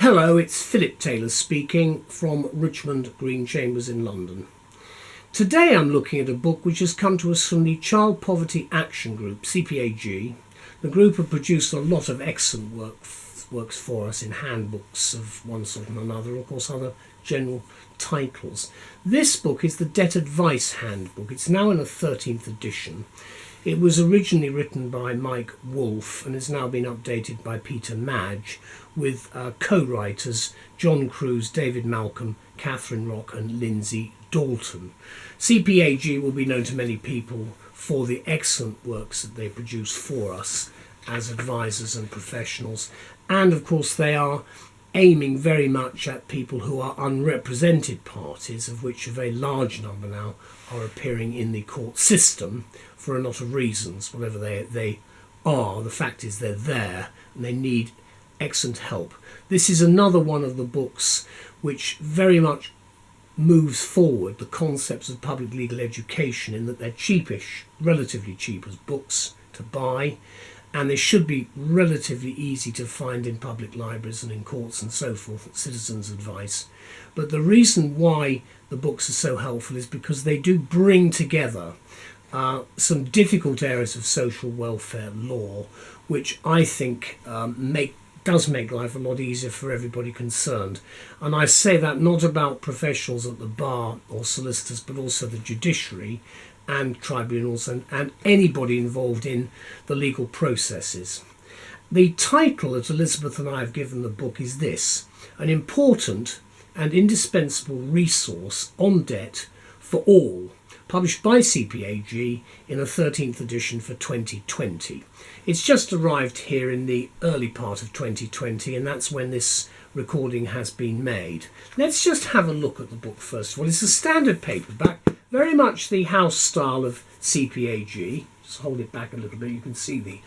Hello, it's Phillip Taylor speaking from Richmond Green Chambers in London. Today I'm looking at a book which has come to us from the Child Poverty Action Group, CPAG. The group have produced a lot of excellent works for us in handbooks of one sort and another, of course other general titles. This book is the Debt Advice Handbook. It's now in a 13th edition. It was originally written by Mike Wolfe and has now been updated by Madge with co-writers John Kruse, David Malcolm, Katherine and Lynsey, Dalton. CPAG will be known to many people for the excellent works that they produce for us as advisors and professionals, and of course they are aiming very much at people who are unrepresented parties, of which a very large number now are appearing in the court system for a lot of reasons, whatever they are. The fact is they're there and they need excellent help. This is another one of the books which very much moves forward the concepts of public legal education in that they're cheapish, relatively cheap as books to buy, and they should be relatively easy to find in public libraries and in courts and so forth, at citizens' advice. But the reason why the books are so helpful is because they do bring together some difficult areas of social welfare law, which I think does make life a lot easier for everybody concerned. And I say that not about professionals at the bar or solicitors, but also the judiciary and tribunals and anybody involved in the legal processes. The title that Elizabeth and I have given the book is this: An Important and Indispensable Resource on Debt for All, published by CPAG in a 13th edition for 2020. It's just arrived here in the early part of 2020, and that's when this recording has been made. Let's just have a look at the book first of all. It's a standard paperback, very much the house style of CPAG. Just hold it back a little bit, you can see the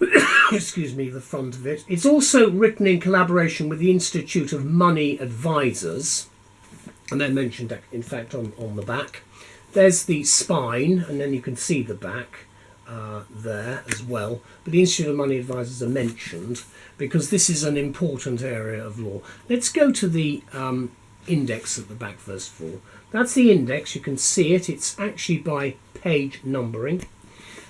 the front of it. It's also written in collaboration with the Institute of Money Advisors, and they're mentioned in fact on the back. There's the spine, and then you can see the back there as well. But the Institute of Money Advisors are mentioned because this is an important area of law. Let's go to the index at the back first of all. That's the index, you can see it. It's actually by page numbering.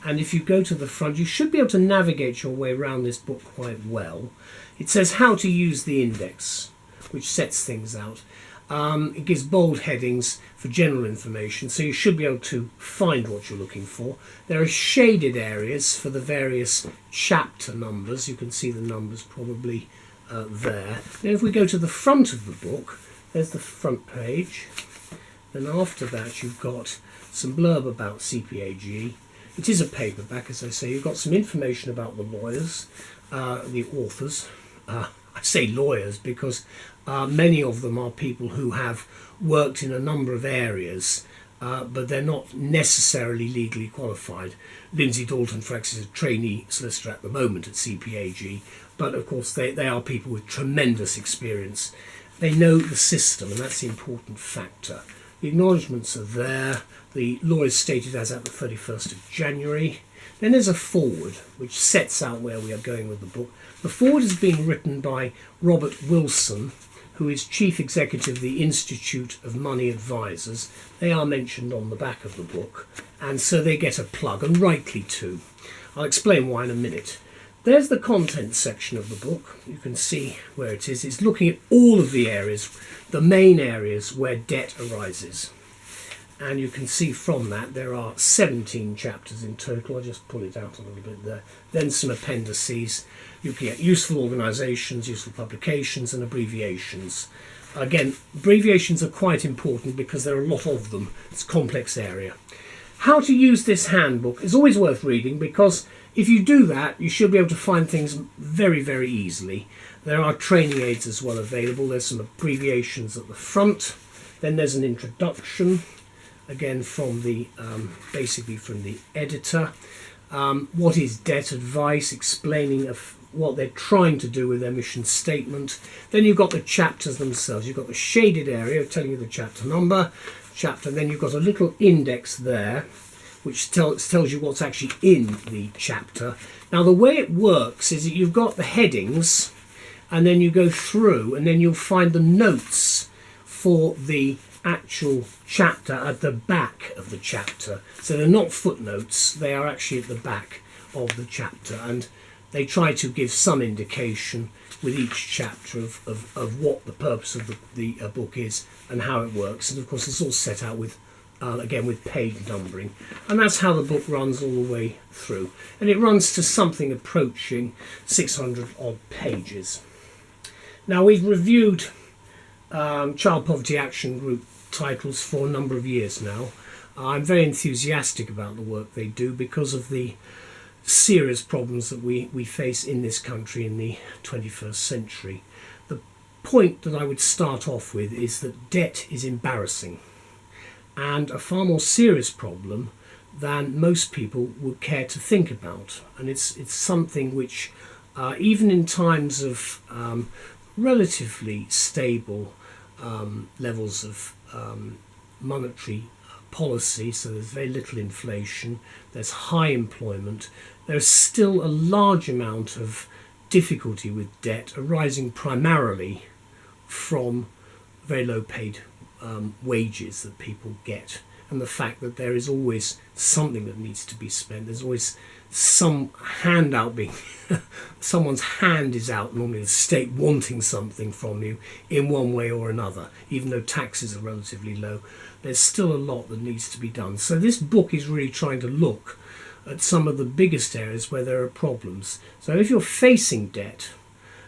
And if you go to the front, you should be able to navigate your way around this book quite well. It says how to use the index, which sets things out. It gives bold headings for general information, so you should be able to find what you're looking for. There are shaded areas for the various chapter numbers. You can see the numbers probably there. Then if we go to the front of the book, there's the front page. Then after that you've got some blurb about CPAG. It is a paperback, as I say. You've got some information about the lawyers, the authors. I say lawyers because many of them are people who have worked in a number of areas, but they're not necessarily legally qualified. Lynsey Dalton, for example, is a trainee solicitor at the moment at CPAG, but of course they are people with tremendous experience. They know the system, and that's the important factor. The acknowledgements are there. The law is stated as at the 31st of January. Then there's a foreword, which sets out where we are going with the book. The foreword is being written by Robert Wilson, who is Chief Executive of the Institute of Money Advisors. They are mentioned on the back of the book, and so they get a plug, and rightly too. I'll explain why in a minute. There's the contents section of the book. You can see where it is. It's looking at all of the areas, the main areas where debt arises. And you can see from that there are 17 chapters in total. I'll just pull it out a little bit there. Then some appendices. You can get useful organisations, useful publications and abbreviations. Again, abbreviations are quite important because there are a lot of them. It's a complex area. How to use this handbook is always worth reading because if you do that, you should be able to find things very, very easily. There are training aids as well available. There's some abbreviations at the front. Then there's an introduction, again from the basically from the editor. What is debt advice, explaining what they're trying to do with their mission statement. Then you've got the chapters themselves. You've got the shaded area telling you the chapter number, and then you've got a little index there which tells you what's actually in the chapter. Now the way it works is that you've got the headings and then you go through, and then you'll find the notes for the actual chapter at the back of the chapter. So they're not footnotes, they are actually at the back of the chapter, and they try to give some indication with each chapter of what the purpose of the book is and how it works. And of course it's all set out with again with page numbering, and that's how the book runs all the way through, and it runs to something approaching 600 odd pages. Now, we've reviewed Child Poverty Action Group titles for a number of years now. I'm very enthusiastic about the work they do because of the serious problems that we face in this country in the 21st century. The point that I would start off with is that debt is embarrassing, and a far more serious problem than most people would care to think about. And it's something which, even in times of relatively stable levels of monetary policy, so there's very little inflation, there's high employment, there's still a large amount of difficulty with debt arising primarily from very low paid wages that people get, and the fact that there is always something that needs to be spent. There's always some handout being someone's hand is out, normally the state wanting something from you in one way or another. Even though taxes are relatively low, there's still a lot that needs to be done. So this book is really trying to look at some of the biggest areas where there are problems. So if you're facing debt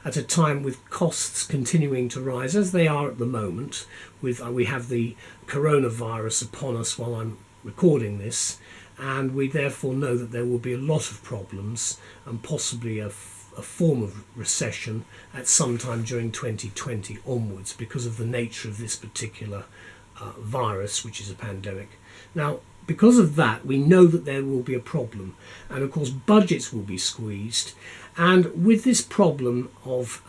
at a time with costs continuing to rise, as they are at the moment, with we have the coronavirus upon us while I'm recording this, and we therefore know that there will be a lot of problems and possibly a form of recession at some time during 2020 onwards because of the nature of this particular virus, which is a pandemic. Now, because of that, we know that there will be a problem, and of course budgets will be squeezed, and with this problem of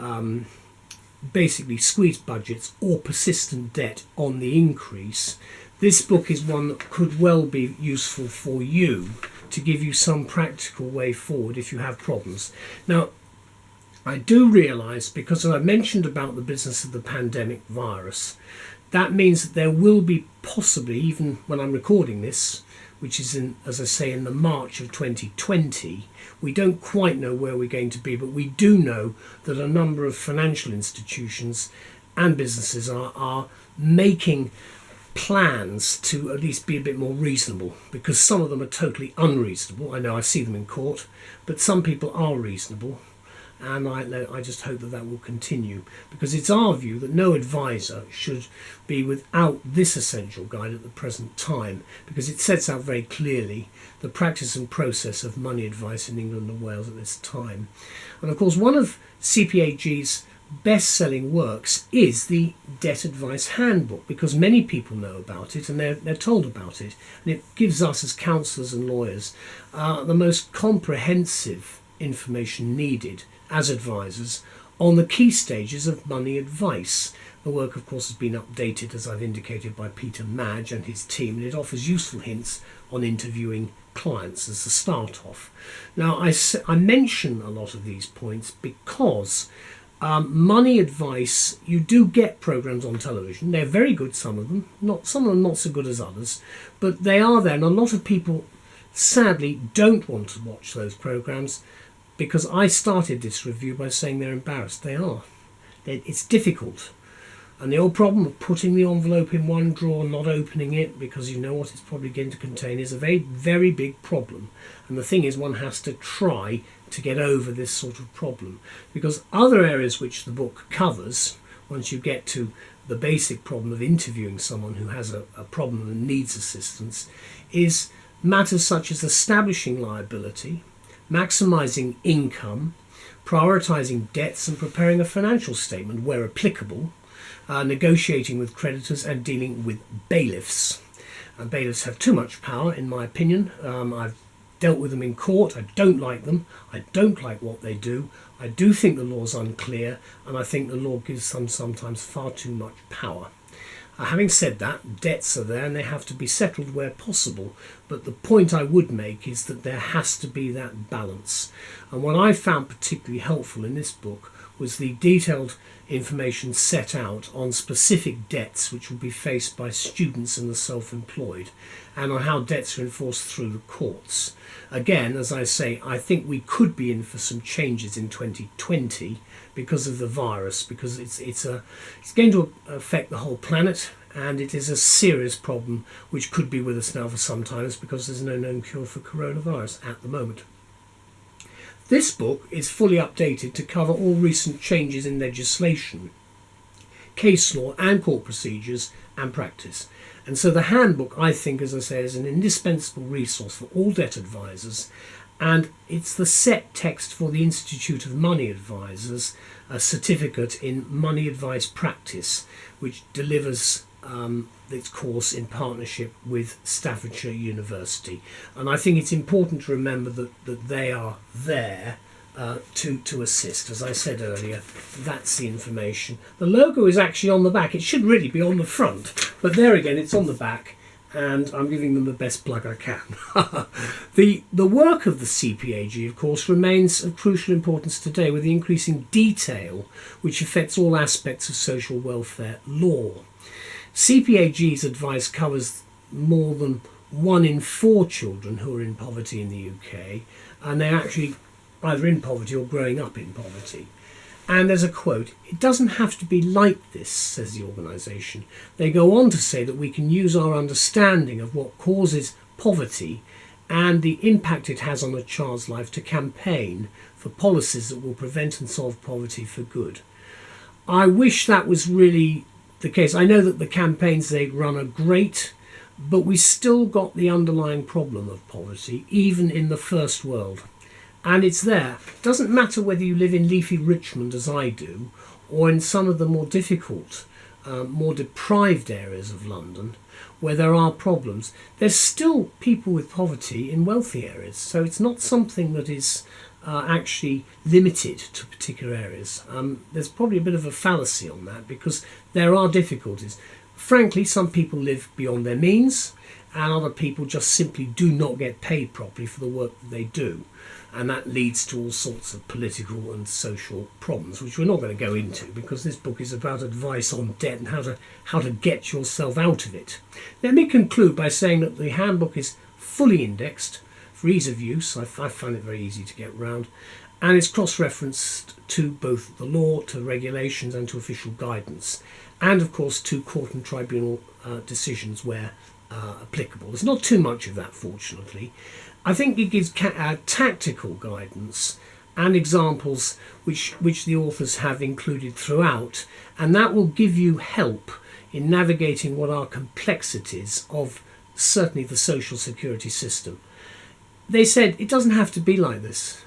basically squeezed budgets or persistent debt on the increase, this book is one that could well be useful for you to give you some practical way forward if you have problems. Now, I do realise, because I mentioned about the business of the pandemic virus, that means that there will be possibly, even when I'm recording this, which is in, as I say, in the March of 2020, we don't quite know where we're going to be, but we do know that a number of financial institutions and businesses are making plans to at least be a bit more reasonable, because some of them are totally unreasonable. I know I see them in court, but some people are reasonable, and I just hope that that will continue, because it's our view that no advisor should be without this essential guide at the present time, because it sets out very clearly the practice and process of money advice in England and Wales at this time. And of course, one of CPAG's best-selling works is the Debt Advice Handbook, because many people know about it and they're told about it, and it gives us as counsellors and lawyers the most comprehensive information needed as advisors on the key stages of money advice. The work, of course, has been updated, as I've indicated, by Peter Madge and his team, and it offers useful hints on interviewing clients as a start off. Now, I mention a lot of these points because money advice, you do get programs on television. They're very good, some of them not so good as others, but they are there, and a lot of people sadly don't want to watch those programs, because I started this review by saying they're embarrassed. They are. It's difficult. And the old problem of putting the envelope in one drawer, not opening it because you know what it's probably going to contain, is a very, very big problem. And the thing is, one has to try to get over this sort of problem, because other areas which the book covers, once you get to the basic problem of interviewing someone who has a problem and needs assistance, is matters such as establishing liability, maximising income, prioritising debts and preparing a financial statement where applicable, negotiating with creditors and dealing with bailiffs. Bailiffs have too much power, in my opinion. I've dealt with them in court. I don't like them. I don't like what they do. I do think the law's unclear, and I think the law gives them sometimes far too much power. Having said that, debts are there and they have to be settled where possible, but the point I would make is that there has to be that balance. And what I found particularly helpful in this book was the detailed information set out on specific debts which will be faced by students and the self-employed, and on how debts are enforced through the courts. Again, as I say, I think we could be in for some changes in 2020 because of the virus, because it's going to affect the whole planet, and it is a serious problem which could be with us now for some time, because there's no known cure for coronavirus at the moment. This book is fully updated to cover all recent changes in legislation, case law and court procedures and practice. And so the handbook, I think, as I say, is an indispensable resource for all debt advisors, and it's the set text for the Institute of Money Advisors, a certificate in money advice practice, which delivers its course in partnership with Staffordshire University. And I think it's important to remember that they are there to assist. As I said earlier, that's the information. The logo is actually on the back. It should really be on the front, but there again, it's on the back, and I'm giving them the best plug I can. The work of the CPAG, of course, remains of crucial importance today, with the increasing detail which affects all aspects of social welfare law. CPAG's advice covers more than 1 in 4 children who are in poverty in the UK, and they're actually either in poverty or growing up in poverty. And there's a quote, "It doesn't have to be like this," says the organisation. They go on to say that we can use our understanding of what causes poverty and the impact it has on a child's life to campaign for policies that will prevent and solve poverty for good. I wish that was really the case. I know that the campaigns they run are great, but we still got the underlying problem of poverty, even in the first world. And it's there. It doesn't matter whether you live in leafy Richmond, as I do, or in some of the more difficult, more deprived areas of London, where there are problems. There's still people with poverty in wealthy areas, so it's not something that is actually limited to particular areas. There's probably a bit of a fallacy on that, because there are difficulties. Frankly, some people live beyond their means, and other people just simply do not get paid properly for the work that they do. And that leads to all sorts of political and social problems, which we're not going to go into, because this book is about advice on debt and how to get yourself out of it. Let me conclude by saying that the handbook is fully indexed for ease of use. I find it very easy to get round, and it's cross-referenced to both the law, to regulations and to official guidance, and of course to court and tribunal decisions where applicable. There's not too much of that, fortunately. I think it gives tactical guidance and examples which the authors have included throughout, and that will give you help in navigating what are complexities of certainly the social security system. They said it doesn't have to be like this,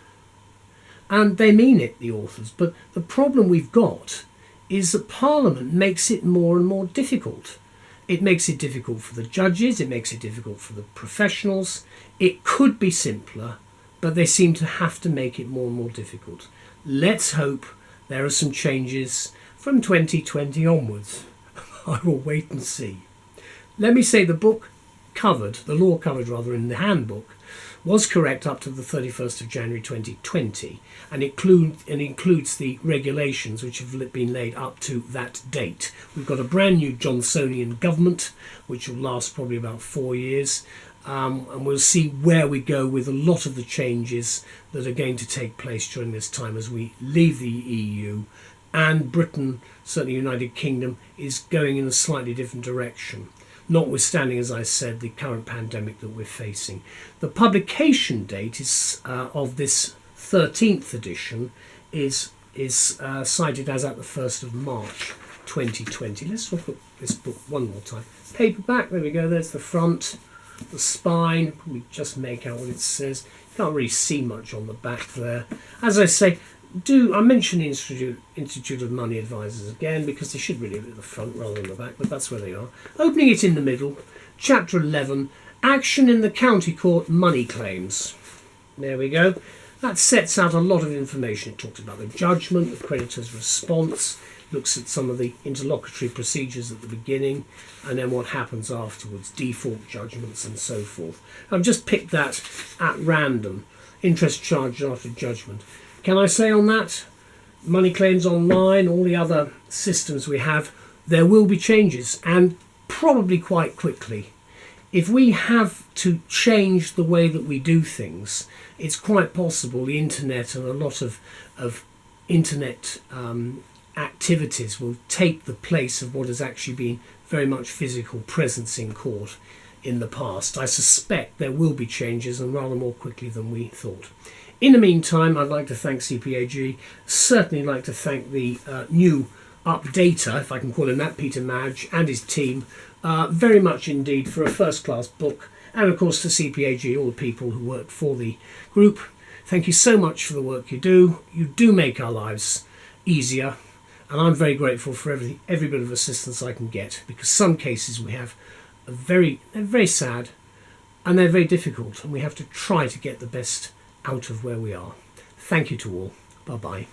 and they mean it, the authors, but the problem we've got is that Parliament makes it more and more difficult. It makes it difficult for the judges, it makes it difficult for the professionals. It could be simpler, but they seem to have to make it more and more difficult. Let's hope there are some changes from 2020 onwards. I will wait and see. Let me say the law covered in the handbook, was correct up to the 31st of January 2020, and includes the regulations which have been laid up to that date. We've got a brand new Johnsonian government, which will last probably about 4 years, and we'll see where we go with a lot of the changes that are going to take place during this time as we leave the EU, and Britain, certainly United Kingdom, is going in a slightly different direction, notwithstanding, as I said, the current pandemic that we're facing. The publication date is of this 13th edition is cited as at the 1st of March 2020. Let's look at this book one more time. Paperback, there we go, there's the front, the spine, probably just make out what it says. You can't really see much on the back there. As I say, I mention the Institute of Money Advisors again, because they should really be at the front rather than the back, but that's where they are. Opening it in the middle, Chapter 11, Action in the County Court Money Claims. There we go. That sets out a lot of information. It talks about the judgment, the creditor's response, looks at some of the interlocutory procedures at the beginning, and then what happens afterwards, default judgments and so forth. I've just picked that at random. Interest charged after judgment. Can I say on that, money claims online, all the other systems we have, there will be changes, and probably quite quickly. If we have to change the way that we do things, it's quite possible the internet and a lot of internet activities will take the place of what has actually been very much physical presence in court in the past. I suspect there will be changes, and rather more quickly than we thought. In the meantime, I'd like to thank CPAG, certainly like to thank the new updater, if I can call him that, Peter Madge, and his team, very much indeed for a first-class book, and of course to CPAG, all the people who work for the group. Thank you so much for the work you do. You do make our lives easier, and I'm very grateful for every bit of assistance I can get, because some cases we have they're very sad, and they're very difficult, and we have to try to get the best out of where we are. Thank you to all. Bye-bye.